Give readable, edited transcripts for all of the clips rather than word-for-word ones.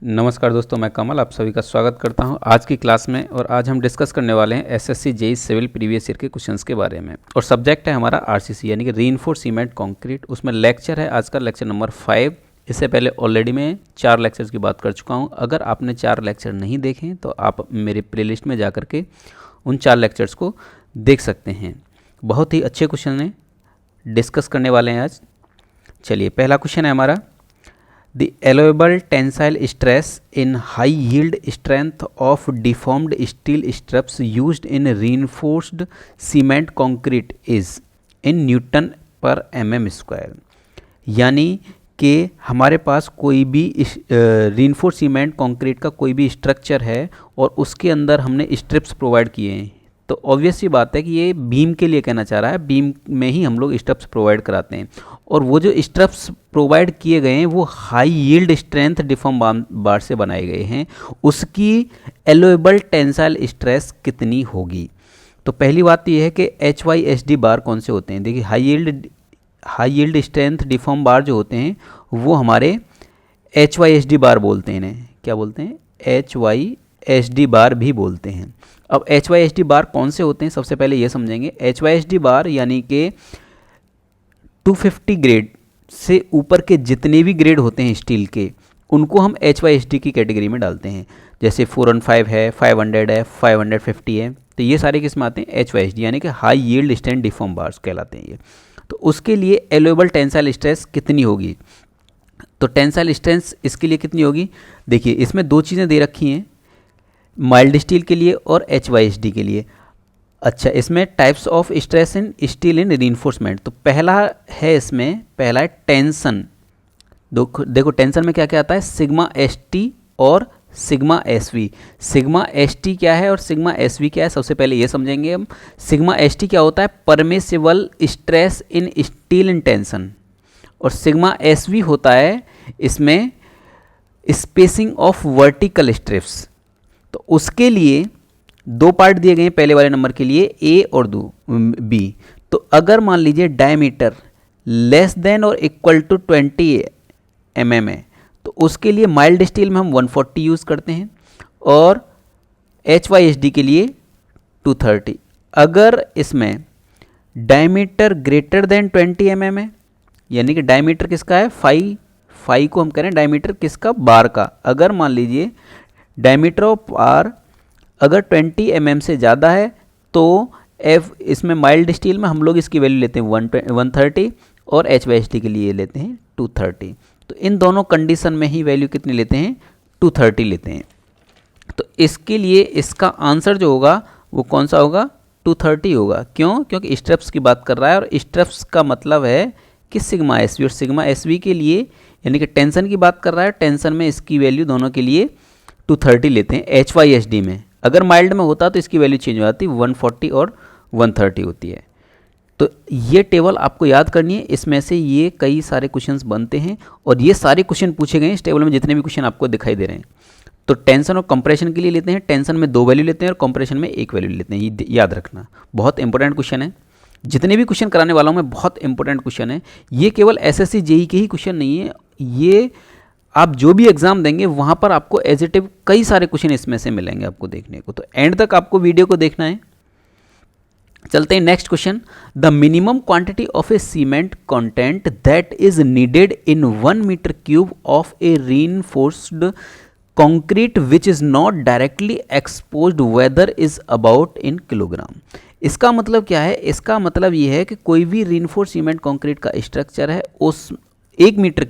नमस्कार दोस्तों, मैं कमल आप सभी का स्वागत करता हूं आज की क्लास में। और आज हम डिस्कस करने वाले हैं SSC JEE civil previous year के क्वेश्चंस के बारे में। और सब्जेक्ट है हमारा आरसीसी यानी कि रीइंफोर्स्ड सीमेंट कंक्रीट। उसमें लेक्चर है आज का लेक्चर नंबर 5। इससे पहले ऑलरेडी मैं 4 लेक्चर्स की बात कर चुका हूं। अगर आपने 4 लेक्चर नहीं देखे तो आप मेरे प्लेलिस्ट में जा करके उन 4 लेक्चर्स को देख सकते हैं। बहुत ही अच्छे क्वेश्चन हैं, डिस्कस करने वाले हैं आज। चलिए, पहला क्वेश्चन है हमारा, The allowable tensile stress in high yield strength of deformed steel struts used in reinforced cement concrete is in Newton per mm square। यानी कि हमारे पास कोई भी रीइंफोर्स्ड सीमेंट कंक्रीट का कोई भी स्ट्रक्चर है और उसके अंदर हमने स्ट्रिप्स प्रोवाइड किए हैं। तो ऑब्वियस सी बात है कि ये बीम के लिए कहना चाह रहा है, बीम में ही हम लोग स्ट्रिप्स प्रोवाइड कराते हैं। और वो जो स्ट्रिप्स प्रोवाइड किए गए हैं वो हाई यील्ड स्ट्रेंथ डिफॉर्म बार से बनाए गए हैं। उसकी एलोएबल टेंसाइल स्ट्रेस कितनी होगी? तो पहली बात ये है कि HYSD बार कौन से होते हैं। देखिए, हाई यील्ड स्ट्रेंथ डिफॉर्म बार जो होते हैं वो हमारे HYSD बार बोलते हैं। इन्हें क्या बोलते हैं? HYSD बार भी बोलते हैं। अब HYSD बार कौन से होते हैं सबसे पहले ये समझेंगे। HYSD बार यानी कि 250 ग्रेड से ऊपर के जितने भी ग्रेड होते हैं स्टील के, उनको हम HYSD की कैटेगरी में डालते हैं। जैसे 415 है, 500 है, 550 है, तो ये सारे किस में आते हैं? HYSD यानी कि high yield strength deform bars कहलाते हैं ये। तो उसके लिए एलोएबल टेंसाइल स्ट्रेस कितनी होगी? तो टेंसाइल स्ट्रेंथ इसके लिए कितनी होगी? देखिए, इसमें 2 चीज़ें दे रखी हैं, माइल्ड स्टील के लिए और HYSD के लिए। अच्छा, इसमें types of stress in steel in reinforcement. तो पहला है टेंशन। देखो टेंशन में क्या क्या आता है? सिग्मा ST और सिग्मा SV। सिग्मा ST क्या है और सिग्मा SV क्या है, सबसे पहले ये समझेंगे हम। सिग्मा ST क्या होता है? Permissible stress in steel in tension. और सिग्मा SV होता है इसमें स्पेसिंग ऑफ वर्टिकल स्ट्रिप्स। तो उसके लिए 2 पार्ट दिए गए हैं पहले वाले नंबर के लिए, A और B। तो अगर मान लीजिए डायमीटर लेस देन और इक्वल टू 20 mm है तो उसके लिए माइल्ड स्टील में हम 140 यूज़ करते हैं और HYSD के लिए 230। अगर इसमें डायमीटर ग्रेटर देन 20 mm है, यानी कि डायमीटर किसका है? फाई को हम करें डायमीटर किसका? बार का। अगर मान लीजिए डायमीटर ऑफ बार अगर 20 mm से ज़्यादा है तो इसमें माइल्ड स्टील में हम लोग इसकी वैल्यू लेते हैं 130 और HYSD के लिए लेते हैं 230। तो इन दोनों कंडीशन में ही वैल्यू कितनी लेते हैं? 230 लेते हैं। तो इसके लिए इसका आंसर जो होगा वो कौन सा होगा? 230 होगा। क्यों? क्योंकि स्ट्रिप्स की बात कर रहा है और स्ट्रिप्स का मतलब है कि सिग्मा SV। और सिग्मा SV के लिए यानी कि टेंशन की बात कर रहा है, टेंशन में इसकी वैल्यू दोनों के लिए 230 लेते हैं। HYSD में अगर माइल्ड में होता तो इसकी वैल्यू चेंज हो जाती, 140 और 130 होती है। तो ये टेबल आपको याद करनी है, इसमें से ये कई सारे क्वेश्चंस बनते हैं और ये सारे क्वेश्चन पूछे गए हैं इस टेबल में, जितने भी क्वेश्चन आपको दिखाई दे रहे हैं। तो टेंशन और कंप्रेशन के लिए लेते हैं, टेंशन में 2 वैल्यू लेते हैं और कंप्रेशन में 1 वैल्यू लेते हैं। ये याद रखना, बहुत इंपॉर्टेंट क्वेश्चन है। जितने भी क्वेश्चन कराने वाला हूँ मैं, बहुत इंपॉर्टेंट क्वेश्चन है। ये केवल SSC JEE के ही क्वेश्चन नहीं है, ये आप जो भी एग्जाम देंगे वहाँ पर आपको एज इट इज कई सारे क्वेश्चन इसमें से मिलेंगे आपको देखने को। तो एंड तक आपको वीडियो को देखना है। चलते हैं next question. The minimum quantity of a cement content that is needed in 1 metre cube of a reinforced concrete which is not directly exposed weather is about in kilogram. इसका मतलब क्या है? इसका मतलब ये है कि कोई भी रीइंफोर्स्ड सीमेंट कंक्रीट का स्ट्रक्चर है, उस 1 मीटर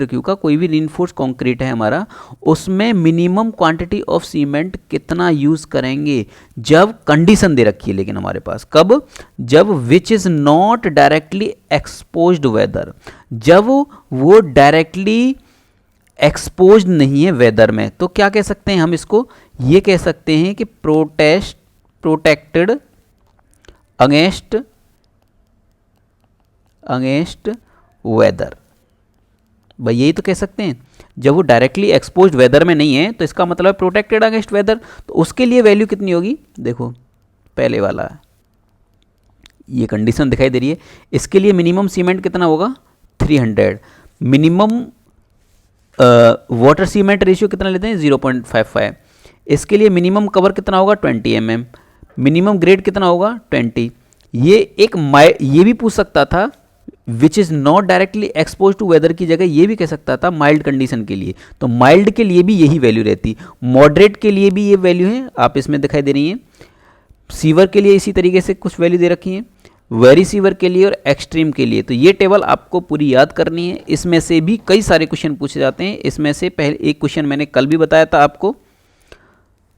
क्यूब का कोई भी रीइंफोर्स्ड कंक्रीट है हमारा, उसमें मिनिमम क्वांटिटी ऑफ सीमेंट कितना यूज़ करेंगे जब कंडीशन दे रखी है। लेकिन हमारे पास कब? जब which is not directly exposed weather, जब वो डायरेक्टली एक्सपोज्ड नहीं है वेदर में। तो क्या कह सकते हैं हम इसको? ये कह सकते हैं कि प्रोटेक्टेड अगेंस्ट वेदर। भाई यही तो कह सकते हैं, जब वो डायरेक्टली एक्सपोज्ड वेदर में नहीं है तो इसका मतलब प्रोटेक्टेड अगेंस्ट वेदर। तो उसके लिए वैल्यू कितनी होगी? देखो पहले वाला ये कंडीशन दिखाई दे रही है, इसके लिए मिनिमम सीमेंट कितना होगा? 300। मिनिमम वाटर सीमेंट रेशियो कितना लेते हैं 0.55। इसके लिए मिनिमम कवर कितना होगा 20 mm, मिनिमम ग्रेड कितना होगा 20। ये भी पूछ सकता था which is not directly expose to weather की जगह ये भी कह सकता था माइल्ड कंडीशन के लिए, तो माइल्ड के लिए भी यही वैल्यू रहती, मॉडरेट के लिए भी ये वैल्यू है, आप इसमें दिखाई दे रही हैं। सीवर के लिए इसी तरीके से कुछ वैल्यू दे रखी हैं, वेरी सीवर के लिए और एक्सट्रीम के लिए। तो ये टेबल आपको पूरी याद करनी है, इसमें से भी कई सारे क्वेश्चन पूछे जाते हैं। इसमें से पहले एक क्वेश्चन मैंने कल भी बताया था आपको,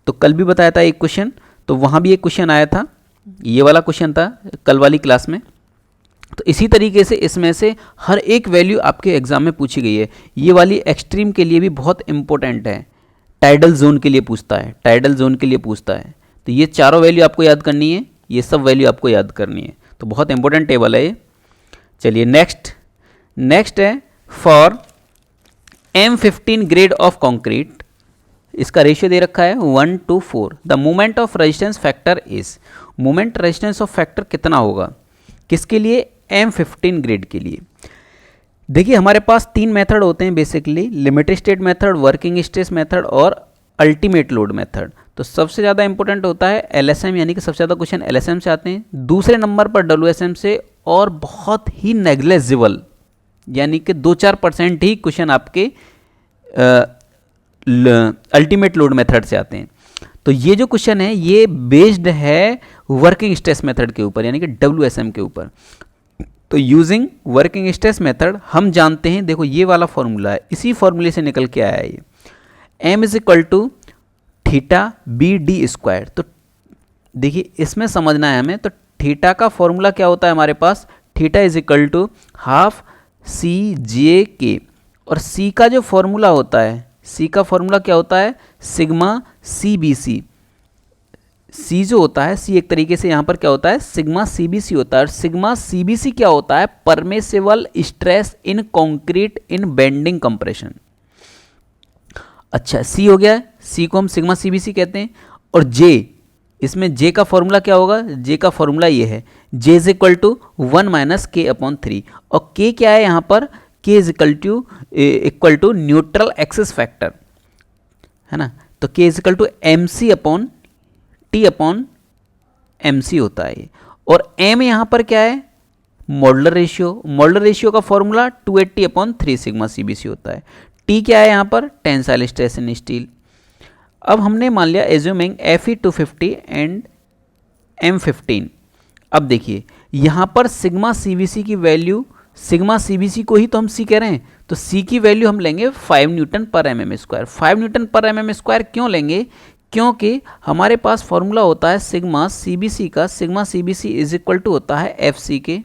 तो कल भी बताया था एक क्वेश्चन, तो वहाँ भी एक क्वेश्चन आया था, ये वाला क्वेश्चन था कल वाली क्लास में। तो इसी तरीके से इसमें से हर एक वैल्यू आपके एग्जाम में पूछी गई है। ये वाली एक्सट्रीम के लिए भी बहुत इंपॉर्टेंट है, टाइडल जोन के लिए पूछता है, टाइडल जोन के लिए पूछता है। तो ये चारों वैल्यू आपको याद करनी है, ये सब वैल्यू आपको याद करनी है, तो बहुत इंपॉर्टेंट टेबल है ये। चलिए नेक्स्ट है for M15 grade of concrete, इसका रेशियो दे रखा है 1:4। The moment of resistance factor is, moment resistance of factor कितना होगा किसके लिए M15 ग्रेड के लिए। देखिए हमारे पास 3 मेथड होते हैं basically, limited state method, working stress method और अल्टीमेट लोड मेथड। तो सबसे ज़्यादा इंपॉर्टेंट होता है LSM, यानी कि सबसे ज़्यादा क्वेश्चन LSM से आते हैं, दूसरे नंबर पर WSM से, और बहुत ही नेग्लेजिबल यानी कि 2-4% ही क्वेश्चन आपके अल्टीमेट लोड मेथड से आते हैं। तो ये जो क्वेश्चन है ये बेस्ड है वर्किंग स्ट्रेस मेथड के ऊपर, यानी कि WSM के ऊपर। तो यूजिंग वर्किंग स्ट्रेस मेथड हम जानते हैं, देखो ये वाला फॉर्मूला है, इसी फॉर्मूले से निकल के आया है ये, M = θ/BD²। तो देखिए इसमें समझना है हमें, तो थीटा का फॉर्मूला क्या होता है हमारे पास, θ = ½ CJK, और C का जो फॉर्मूला होता है, C का फॉर्मूला क्या होता है σ/CBC। C जो होता है, C एक तरीके से यहाँ पर क्या होता है σ/CBC होता है, और σ/CBC क्या होता है permissible stress in concrete in bending compression. अच्छा C हो गया है, C को हम σ/CBC कहते हैं, और J, इसमें J का फॉर्मूला क्या होगा, J का फॉर्मूला ये है J = 1 - K/3, और K क्या है यहाँ पर, K equal to neutral axis factor है ना, तो K = MC/T/MC होता है ये, और M यहाँ पर क्या है मॉडुलर रेशियो, मॉडुलर रेशियो का फॉर्मूला 280/3 σ/CBC होता है। T क्या है यहाँ पर टेंसाइल स्ट्रेस इन स्टील। अब हमने मान लिया एज्यूमिंग Fe250 एंड M15। अब देखिए यहाँ पर σ/CBC की वैल्यू, σ/CBC को ही तो हम C कह रहे हैं, तो C की वैल्यू हम लेंगे 5 Nm/mm²। 5 Nm/mm² क्यों लेंगे, क्योंकि हमारे पास फॉर्मूला होता है σ/CBC का, σ/CBC = होता है FCK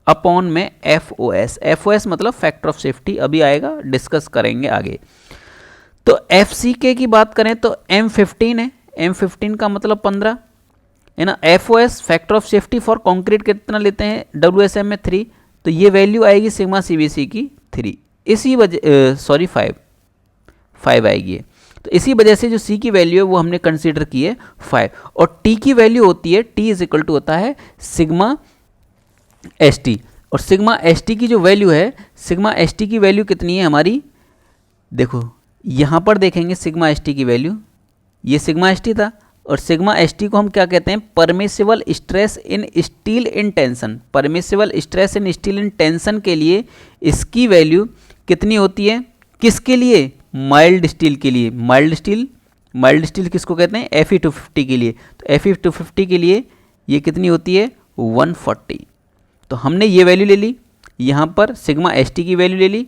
अपॉन में FOS। FOS मतलब फैक्टर ऑफ सेफ्टी, अभी आएगा डिस्कस करेंगे आगे। तो FCK की बात करें तो M15 है, M15 का मतलब 15 है ना। FOS factor of safety for concrete कितना लेते हैं WSM में 3, तो ये वैल्यू आएगी σ/CBC की 3, इसी वजह 5 आएगी। तो इसी वजह से जो C की वैल्यू है वो हमने कंसीडर की है 5, और T की वैल्यू होती है T = होता है σ/ST, और σ/ST की जो वैल्यू है, σ/ST की वैल्यू कितनी है हमारी, देखो यहाँ पर देखेंगे σ/ST की वैल्यू, ये σ/ST था, और σ/ST को हम क्या कहते हैं permissible stress in steel in tension. Permissible stress in steel in tension के लिए इसकी वैल्यू कितनी होती है, किसके लिए माइल्ड स्टील के लिए, माइल्ड स्टील किसको कहते हैं Fe250 के लिए, तो Fe250 के लिए ये कितनी होती है 140। तो हमने ये वैल्यू ले ली, यहाँ पर σ/ST की वैल्यू ले ली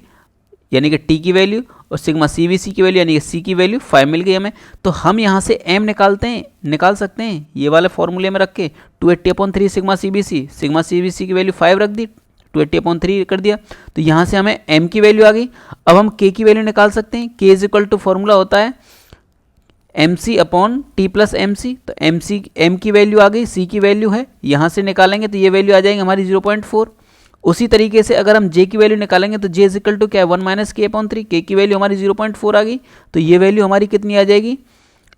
यानी कि T की वैल्यू, और σ/CBC की वैल्यू यानी कि C की वैल्यू 5 मिल गई हमें। तो हम यहाँ से M निकाल सकते हैं ये वाले फॉर्मूले में रख के, 280/3 σ/CBC, σ/CBC की वैल्यू 5 रख दी, 280/3 कर दिया, तो यहाँ से हमें M की वैल्यू आ गई। अब हम K की वैल्यू निकाल सकते हैं, K = फॉर्मूला होता है MC/T+MC, तो M की वैल्यू आ गई, C की वैल्यू है, यहाँ से निकालेंगे तो ये वैल्यू आ जाएगी हमारी 0.4। उसी तरीके से अगर हम J की वैल्यू निकालेंगे तो J = क्या है 1 - K/3, K की वैल्यू हमारी 0.4 आ गई, तो ये वैल्यू हमारी कितनी आ जाएगी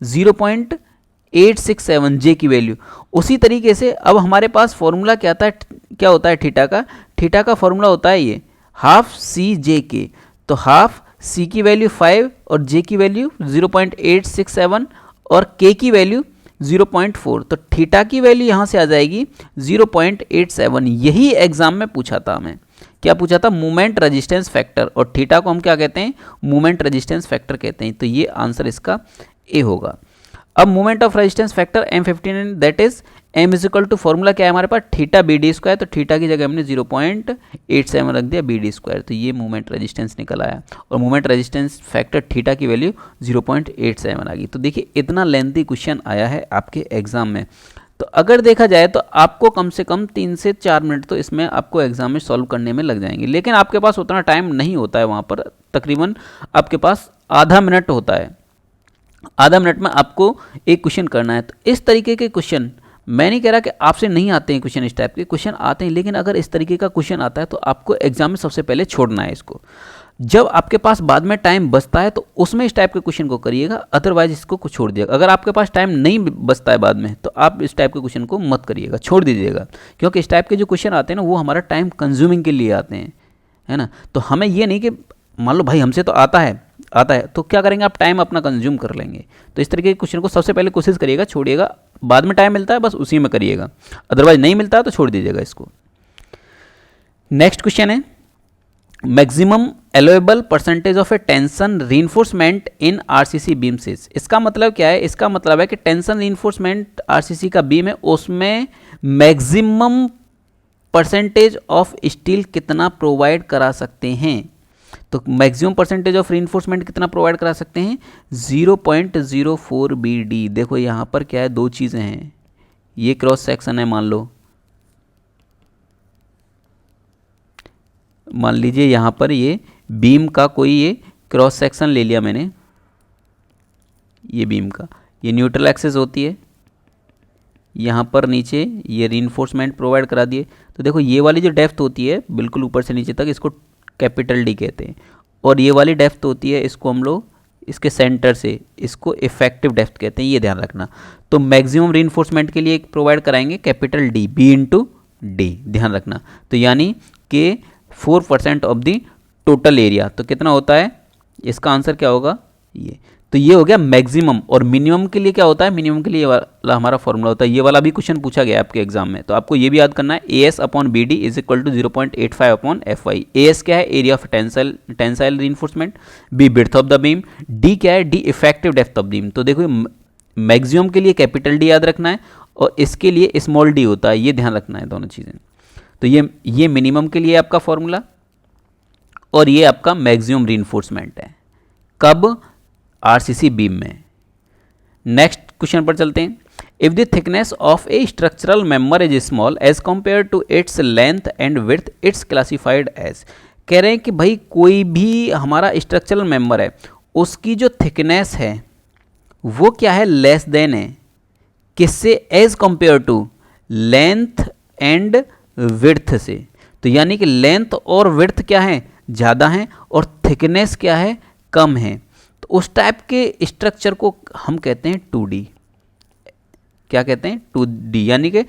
0.867 J की वैल्यू। उसी तरीके से अब हमारे पास फॉर्मूला क्या होता है थीटा का फॉर्मूला होता है ये ½ CJK, तो ½ सी की वैल्यू 5 और जे की वैल्यू 0.867 और के की वैल्यू 0.4, तो थीटा की वैल्यू यहाँ से आ जाएगी 0.87। यही एग्जाम में पूछा था हमें, क्या पूछा था, मोमेंट रेजिस्टेंस फैक्टर, और थीटा को हम क्या कहते हैं, मोमेंट रेजिस्टेंस फैक्टर कहते हैं। तो ये आंसर इसका ए होगा। अब moment of resistance factor M15 that is M is equal to formula क्या है हमारे पास, थीटा बी डी स्क्वायर, तो थीटा की जगह हमने 0.87 रख दिया बी डी स्क्वायर, तो ये मोमेंट रेजिस्टेंस निकल आया और मोमेंट रेजिस्टेंस फैक्टर थीटा की वैल्यू 0.87 आ गई। तो देखिए इतना लेंथी क्वेश्चन आया है आपके एग्जाम में। तो अगर देखा जाए तो आपको कम से कम 3 से 4 मिनट तो इसमें आपको एग्जाम में सॉल्व करने में लग जाएंगे, लेकिन आपके पास उतना टाइम नहीं होता है, वहाँ पर तकरीबन आपके पास आधा मिनट होता है। आधा मिनट में आपको एक क्वेश्चन करना है। तो इस तरीके के क्वेश्चन, मैं नहीं कह रहा कि आपसे नहीं आते हैं क्वेश्चन, इस टाइप के क्वेश्चन आते हैं, लेकिन अगर इस तरीके का क्वेश्चन आता है तो आपको एग्जाम में सबसे पहले छोड़ना है इसको। जब आपके पास बाद में टाइम बचता है तो उसमें इस टाइप के क्वेश्चन को करिएगा, अदरवाइज इसको कुछ छोड़ दिएगा। अगर आपके पास टाइम नहीं बचता है बाद में तो आप इस टाइप के क्वेश्चन को मत करिएगा, छोड़ दीजिएगा, क्योंकि इस टाइप के जो क्वेश्चन आते हैं ना वो हमारा टाइम कंज्यूमिंग के लिए आते हैं, है ना। तो हमें ये नहीं कि मान लो भाई हमसे तो आता है तो क्या करेंगे, आप टाइम अपना कंज्यूम कर लेंगे। तो इस तरीके के क्वेश्चन को सबसे पहले कोशिश करिएगा, छोड़िएगा, बाद में टाइम मिलता है बस उसी में करिएगा, अदरवाइज नहीं मिलता है तो छोड़ दीजिएगा इसको। नेक्स्ट क्वेश्चन है, maximum allowable percentage of a tension reinforcement in RCC beam is. इसका मतलब क्या है, इसका मतलब है कि टेंशन रीइंफोर्समेंट आरसीसी का बीम है, उसमें मैक्सिमम परसेंटेज ऑफ स्टील कितना प्रोवाइड करा सकते हैं। तो मैक्सिमम परसेंटेज ऑफ रीइंफोर्समेंट कितना प्रोवाइड करा सकते हैं, 0.04 BD। देखो यहाँ पर क्या है, दो चीज़ें हैं, ये क्रॉस सेक्शन है, मान लीजिए यहाँ पर ये बीम का कोई ये क्रॉस सेक्शन ले लिया मैंने, ये बीम का, ये न्यूट्रल एक्सिस होती है, यहाँ पर नीचे ये रीइंफोर्समेंट प्रोवाइड करा दिए। तो देखो ये वाली जो डेप्थ होती है बिल्कुल ऊपर से नीचे तक, इसको कैपिटल डी कहते हैं, और ये वाली डेप्थ होती है, इसको हम लोग इसके सेंटर से इसको इफेक्टिव डेप्थ कहते हैं, ये ध्यान रखना। तो मैक्सिमम रीइंफोर्समेंट के लिए प्रोवाइड कराएंगे capital D, B into D, ध्यान रखना। तो यानी कि 4% ऑफ द टोटल एरिया, तो कितना होता है, इसका आंसर क्या होगा, ये। तो ये हो गया मैक्सिमम। और मिनिमम के लिए क्या होता है, मिनिमम के लिए वाला हमारा फॉर्मूला होता है, ये वाला भी क्वेश्चन पूछा गया आपके एग्जाम में, तो आपको ये भी याद करना है, AS upon BD is equal to 0.85 upon FY। AS क्या है, area of tensile reinforcement, B width of the beam, D क्या है, D effective depth of beam. तो देखो मैक्सिमम के लिए कैपिटल D याद रखना है और इसके लिए स्मॉल d होता है, ये ध्यान रखना है दोनों चीज़ें। तो ये मिनिमम के लिए आपका फॉर्मूला और ये आपका मैक्सिमम रीइंफोर्समेंट है, कब, आरसीसी बीम में। नेक्स्ट क्वेश्चन पर चलते हैं। If the thickness of a structural member is small as compare to its length and width, its classified as. कह रहे हैं कि भाई कोई भी हमारा स्ट्रक्चरल मेंबर है, उसकी जो थिकनेस है वो क्या है, लेस देन है, किससे, as compare to length and width से। तो यानी कि लेंथ और विड्थ क्या है, ज़्यादा है, और थिकनेस क्या है, कम है। तो उस टाइप के स्ट्रक्चर को हम कहते हैं 2D। क्या कहते हैं, 2D, यानी कि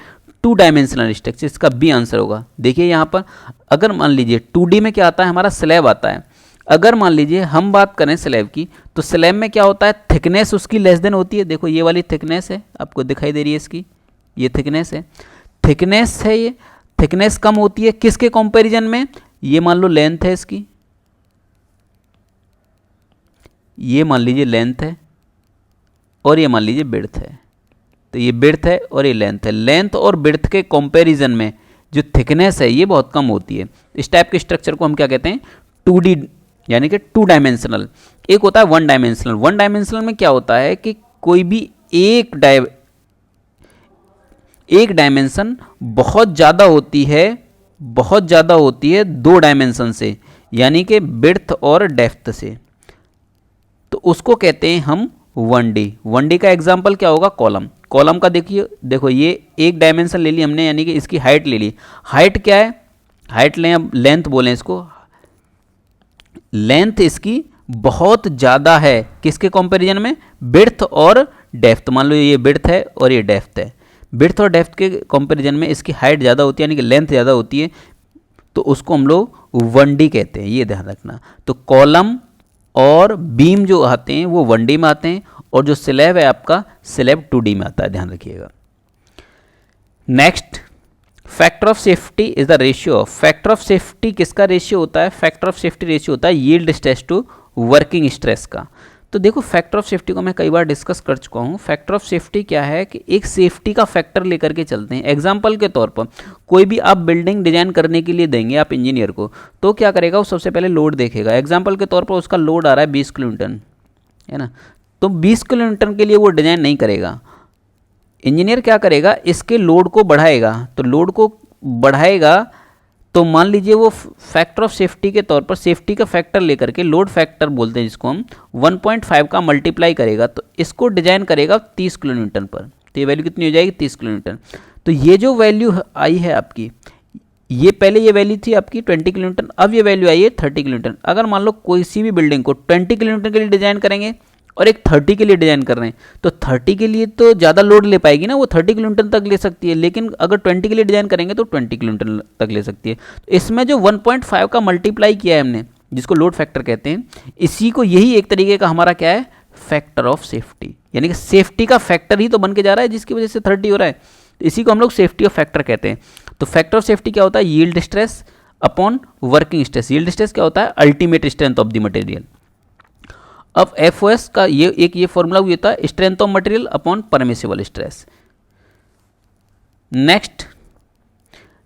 2 डायमेंशनल स्ट्रक्चर। इसका बी आंसर होगा। देखिए यहाँ पर अगर मान लीजिए 2D में क्या आता है, हमारा स्लैब आता है। अगर मान लीजिए हम बात करें स्लैब की, तो स्लैब में क्या होता है, थिकनेस उसकी लेस देन होती है। देखो ये वाली थिकनेस है, आपको दिखाई दे रही है इसकी, ये थिकनेस है, थिकनेस है, ये थिकनेस कम होती है किसके कंपैरिजन में, ये मान लो लेंथ है इसकी, ये मान लीजिए लेंथ है, और ये मान लीजिए विड्थ है। तो ये विड्थ है और ये लेंथ है। लेंथ और विड्थ के कंपैरिजन में जो थिकनेस है ये बहुत कम होती है। इस टाइप के स्ट्रक्चर को हम क्या कहते हैं, 2D, यानी कि 2 डायमेंशनल। एक होता है 1 डायमेंशनल। 1 डायमेंशनल में क्या होता है कि कोई भी एक डायमेंशन बहुत ज़्यादा होती है, 2 डायमेंशन से, यानी कि विड्थ और डेप्थ से। तो उसको कहते हैं हम 1D। 1D का एग्जाम्पल क्या होगा, कॉलम। कॉलम का देखो ये एक डायमेंशन ले ली हमने, यानी कि इसकी हाइट ले ली। हाइट क्या है, हाइट लें, अब लेंथ बोलें इसको, लेंथ इसकी बहुत ज़्यादा है किसके कंपैरिजन में, विड्थ और डेप्थ। मान लो ये विड्थ है और ये डेप्थ है, विड्थ और डेप्थ के कंपैरिजन में इसकी हाइट ज़्यादा होती है, यानी कि लेंथ ज़्यादा होती है, तो उसको हम लोग 1D कहते हैं, ये ध्यान रखना। तो कॉलम और बीम जो आते हैं वो 1D में आते हैं, और जो स्लैब है आपका स्लैब 2D में आता है, ध्यान रखिएगा। Next, factor of safety is the ratio of, factor of safety किसका रेशियो होता है? फैक्टर ऑफ सेफ्टी रेशियो होता है yield stress to working stress का। तो देखो फैक्टर ऑफ सेफ्टी को मैं कई बार डिस्कस कर चुका हूँ। फैक्टर ऑफ सेफ्टी क्या है कि एक सेफ्टी का फैक्टर लेकर के चलते हैं। एग्जांपल के तौर पर कोई भी आप बिल्डिंग डिजाइन करने के लिए देंगे आप इंजीनियर को, तो क्या करेगा वो सबसे पहले लोड देखेगा। एग्जांपल के तौर पर उसका लोड आ रहा है 20 किलोन्यूटन, है ना, तो 20 किलोन्यूटन के लिए वो डिजाइन नहीं करेगा। इंजीनियर क्या करेगा, इसके लोड को बढ़ाएगा। तो लोड को बढ़ाएगा तो मान लीजिए वो फैक्टर ऑफ सेफ्टी के तौर पर सेफ्टी का फैक्टर लेकर के, लोड फैक्टर बोलते हैं जिसको हम, 1.5 का मल्टीप्लाई करेगा, तो इसको डिजाइन करेगा 30 किलोन्यूटन पर। तो ये वैल्यू कितनी हो जाएगी? 30 किलोन्यूटन। तो ये जो वैल्यू आई है आपकी, ये पहले ये वैल्यू थी आपकी 20 किलोन्यूटन, अब ये वैल्यू आई है 30 किलोन्यूटन। अगर मान लो कोई सी भी बिल्डिंग को 20 किलोन्यूटन के लिए डिजाइन करेंगे और एक 30 के लिए डिजाइन कर रहे हैं, तो 30 के लिए तो ज़्यादा लोड ले पाएगी ना, वो 30 किलोमीटर तक ले सकती है, लेकिन अगर 20 के लिए डिजाइन करेंगे तो 20 किलोमीटर तक ले सकती है। तो इसमें जो 1.5 का मल्टीप्लाई किया है हमने, जिसको लोड फैक्टर कहते हैं, इसी को, यही एक तरीके का हमारा क्या है? फैक्टर ऑफ सेफ्टी, यानी कि सेफ्टी का फैक्टर ही तो बन के जा रहा है जिसकी वजह से 30 हो रहा है। तो इसी को हम लोग सेफ्टी ऑफ फैक्टर कहते हैं। तो फैक्टर ऑफ सेफ्टी क्या होता है? Yield stress upon working stress. Yield stress क्या होता है? Ultimate strength of the material. अब एफओएस का ये फॉर्मूला हुआ था, strength of material upon permissible stress. Next,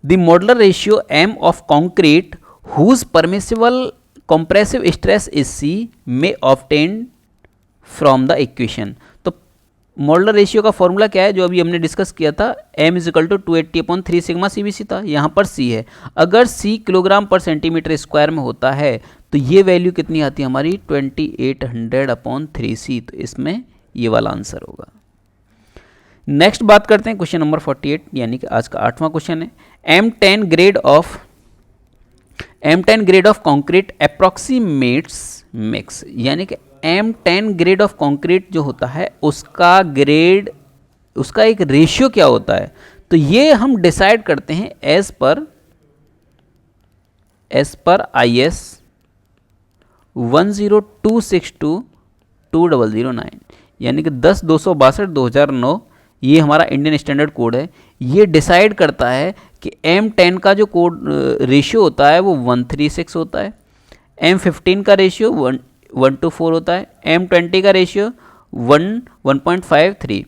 the modular ratio m of concrete whose permissible compressive stress is c में obtain from the equation. तो मॉडुलर रेशियो का formula क्या है जो अभी हमने डिस्कस किया था? m is equal to 280/3 sigma CBC था, यहाँ पर c है। अगर c किलोग्राम पर सेंटीमीटर स्क्वायर में होता है तो ये वैल्यू कितनी आती है हमारी? 2800/3c। तो इसमें ये वाला आंसर होगा। नेक्स्ट बात करते हैं क्वेश्चन नंबर 48, यानी कि आज का 8वां क्वेश्चन है। M10 grade of concrete approximates mix, यानी कि M10 ग्रेड ऑफ कंक्रीट जो होता है उसका ग्रेड, उसका एक रेशियो क्या होता है? तो ये हम डिसाइड करते हैं एज पर IS 102622009, यानी कि 10/262/2009, ये हमारा इंडियन स्टैंडर्ड कोड है। ये डिसाइड करता है कि M10 का जो कोड रेशियो होता है वो 136 होता है, M15 का रेशियो 1:4 होता है, M20 का रेशियो 1:1.53,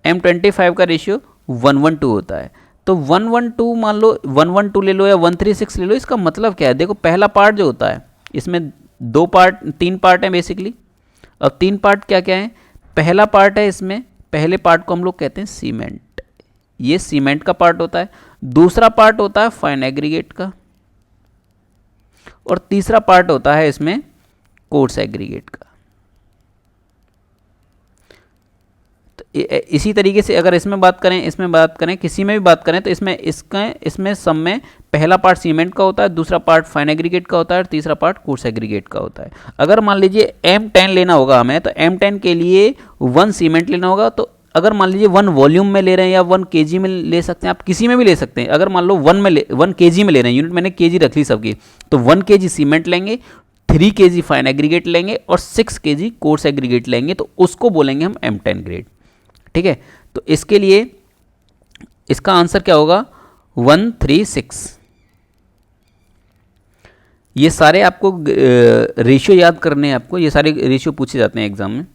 M25 का रेशियो 1:1.2 होता है। तो 1:1.2 मान लो, 1:1.2 ले लो या 136 ले लो, इसका मतलब क्या है? देखो पहला पार्ट जो होता है, इसमें 3 पार्ट हैं बेसिकली। अब 3 पार्ट क्या क्या हैं? पहला पार्ट है, इसमें पहले पार्ट को हम लोग कहते हैं सीमेंट, ये सीमेंट का पार्ट होता है। दूसरा पार्ट होता है फाइन एग्रीगेट का, और तीसरा पार्ट होता है इसमें कोर्स एग्रीगेट का। तो इसी तरीके से अगर इसमें बात करें, किसी में भी बात करें, तो इसमें सब में पहला पार्ट सीमेंट का होता है, दूसरा पार्ट फाइन एग्रीगेट का होता है, और तीसरा पार्ट कोर्स एग्रीगेट का होता है। अगर मान लीजिए M10 लेना होगा हमें, तो M10 के लिए 1 सीमेंट लेना होगा। तो अगर मान लीजिए 1 वॉल्यूम में ले रहे हैं या 1 kg में ले सकते हैं, आप किसी में भी ले सकते हैं। अगर मान लो 1 kg में ले रहे हैं, यूनिट मैंने kg रख ली सबकी, तो 1 kg सीमेंट लेंगे, 3 kg फाइन एग्रीगेट लेंगे और 6 kg कोर्स एग्रीगेट लेंगे, तो उसको बोलेंगे हम M10 ग्रेड। ठीक है, तो इसके लिए इसका आंसर क्या होगा? 136। ये सारे आपको रेशियो याद करने हैं, आपको ये सारे रेशियो पूछे जाते हैं एग्जाम में।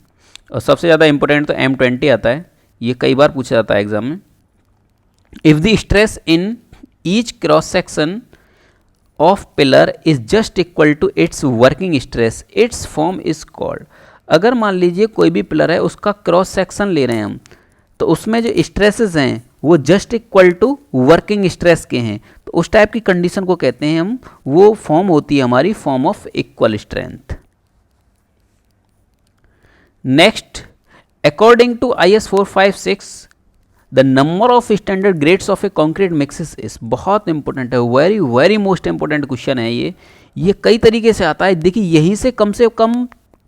और सबसे ज़्यादा इंपॉर्टेंट तो M20 आता है, ये कई बार पूछा जाता है एग्जाम में। If the stress in each cross section of pillar is just equal to its working stress, its form is called. अगर मान लीजिए कोई भी पिलर है, उसका क्रॉस सेक्शन ले रहे हैं हम, तो उसमें जो स्ट्रेसेस हैं वो just equal to working stress के हैं, तो उस टाइप की कंडीशन को कहते हैं हम, वो फॉर्म होती है हमारी form of equal strength. Next, according to IS 456 the number of standard grades of a concrete mixes is, बहुत इंपॉर्टेंट है, very very most important question है ये कई तरीके से आता है। देखिए यहीं से कम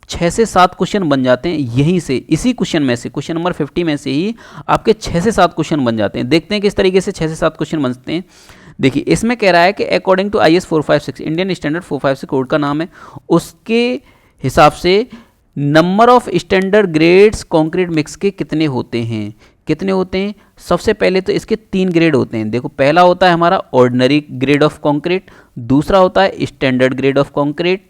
6 से 7 क्वेश्चन बन जाते हैं, यहीं से, इसी क्वेश्चन में से, क्वेश्चन नंबर 50 में से ही आपके 6 से 7 क्वेश्चन बन जाते हैं। देखते हैं किस तरीके से 6 से 7 क्वेश्चन बनते हैं। देखिए इसमें कह रहा है कि according to IS 456, Indian standard 456 code का नाम है, उसके हिसाब से number of standard grades concrete mix के कितने होते हैं, कितने होते हैं। सबसे पहले तो इसके 3 ग्रेड होते हैं। देखो, पहला होता है हमारा ऑर्डिनरी ग्रेड ऑफ कंक्रीट, दूसरा होता है स्टैंडर्ड ग्रेड ऑफ कंक्रीट,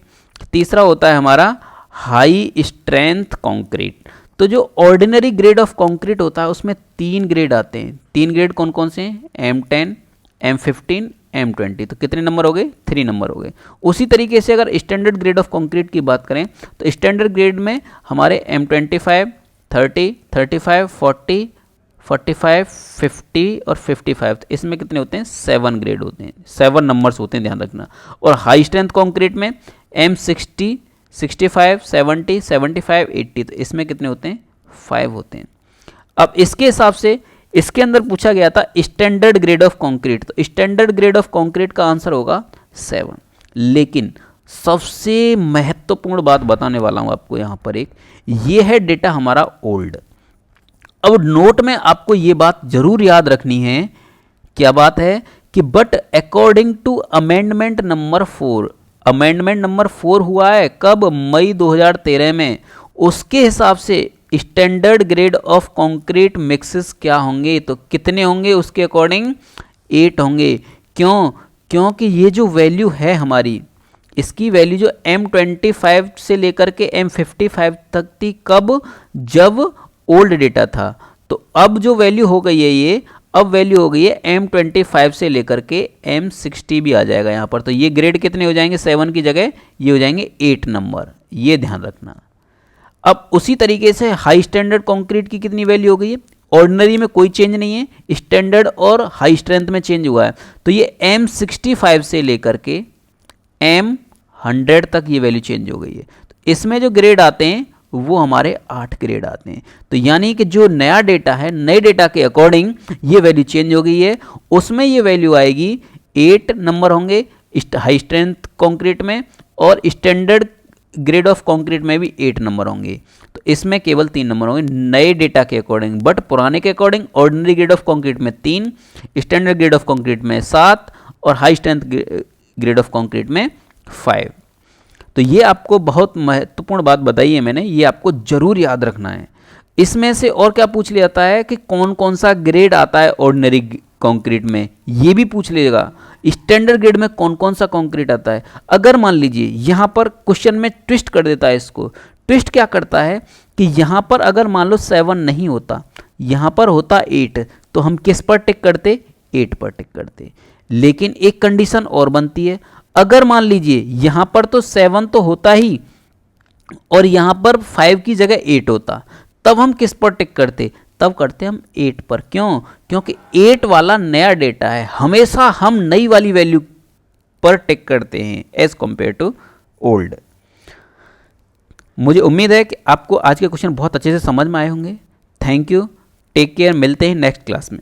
तीसरा होता है हमारा हाई स्ट्रेंथ कंक्रीट। तो जो ऑर्डिनरी ग्रेड ऑफ कंक्रीट होता है उसमें 3 ग्रेड आते हैं। 3 ग्रेड कौन कौन से हैं? M10, M15, M20। तो कितने नंबर हो गए? 3 नंबर हो गए। उसी तरीके से अगर स्टैंडर्ड ग्रेड ऑफ कंक्रीट की बात करें तो स्टैंडर्ड ग्रेड में हमारे M25, 30, 35, 40, 45, 50 और 55। तो इसमें कितने होते हैं? 7 ग्रेड होते हैं, 7 नंबर्स होते हैं, ध्यान रखना। और हाई स्ट्रेंथ कंक्रीट में M60, 65, 70, 75, 80। तो इसमें कितने होते हैं? 5 होते हैं। अब इसके हिसाब से इसके अंदर पूछा गया था स्टैंडर्ड ग्रेड ऑफ कंक्रीट, तो स्टैंडर्ड ग्रेड ऑफ कंक्रीट का आंसर होगा 7। लेकिन सबसे महत्वपूर्ण बात बताने वाला हूं आपको यहां पर, एक ये है डेटा हमारा ओल्ड। अब नोट में आपको ये बात जरूर याद रखनी है, क्या बात है कि but according to amendment number 4, amendment number 4 हुआ है कब? मई 2013 में। उसके हिसाब से standard grade of concrete mixes क्या होंगे? तो कितने होंगे उसके अकॉर्डिंग? 8 होंगे। क्यों? क्योंकि ये जो वैल्यू है हमारी, इसकी वैल्यू जो M25 से लेकर के M55 तक थी, कब? जब ओल्ड डेटा था। तो अब जो वैल्यू हो गई है ये, अब वैल्यू हो गई है M25 से लेकर के M60 भी आ जाएगा यहाँ पर। तो ये ग्रेड कितने हो जाएंगे? 7 की जगह ये हो जाएंगे 8 नंबर, ये ध्यान रखना। अब उसी तरीके से हाई स्टैंडर्ड कंक्रीट की कितनी वैल्यू हो गई है? ऑर्डिनरी में कोई चेंज नहीं है, स्टैंडर्ड और हाई स्ट्रेंथ में चेंज हुआ है। तो ये M65 से लेकर के M100 तक ये वैल्यू चेंज हो गई है। तो इसमें जो ग्रेड आते हैं वो हमारे 8 ग्रेड आते हैं। तो यानी कि जो नया डेटा है, नए डेटा के अकॉर्डिंग ये वैल्यू चेंज हो गई है। उसमें ये वैल्यू आएगी 8 नंबर होंगे हाई स्ट्रेंथ कंक्रीट में, और स्टैंडर्ड ग्रेड ऑफ कंक्रीट में भी 8 नंबर होंगे। तो इसमें केवल 3 नंबर होंगे नए डेटा के अकॉर्डिंग। बट पुराने के according ordinary grade of concrete में 3, स्टैंडर्ड ग्रेड ऑफ कंक्रीट में 7 और high strength grade of concrete में 5। तो ये आपको बहुत महत्वपूर्ण बात बताई है मैंने, ये आपको जरूर याद रखना है। इसमें से और क्या पूछ लिया जाता है कि कौन कौन सा ग्रेड आता है ऑर्डिनरी कंक्रीट में, ये भी पूछ लेगा। स्टैंडर्ड ग्रेड में कौन कौन सा कंक्रीट आता है। अगर मान लीजिए यहाँ पर क्वेश्चन में ट्विस्ट कर देता है, इसको ट्विस्ट क्या करता है कि यहाँ पर अगर मान लो 7 नहीं होता, यहाँ पर होता 8, तो हम किस पर टिक करते? 8 पर टिक करते। लेकिन एक कंडीशन और बनती है, अगर मान लीजिए यहां पर तो 7 तो होता ही और यहां पर 5 की जगह 8 होता, तब हम किस पर टिक करते? तब करते हम 8 पर। क्यों? क्योंकि 8 वाला नया डेटा है, हमेशा हम नई वाली वैल्यू पर टिक करते हैं एज कंपेयर टू ओल्ड। मुझे उम्मीद है कि आपको आज के क्वेश्चन बहुत अच्छे से समझ में आए होंगे। थैंक यू, टेक केयर, मिलते हैं नेक्स्ट क्लास में।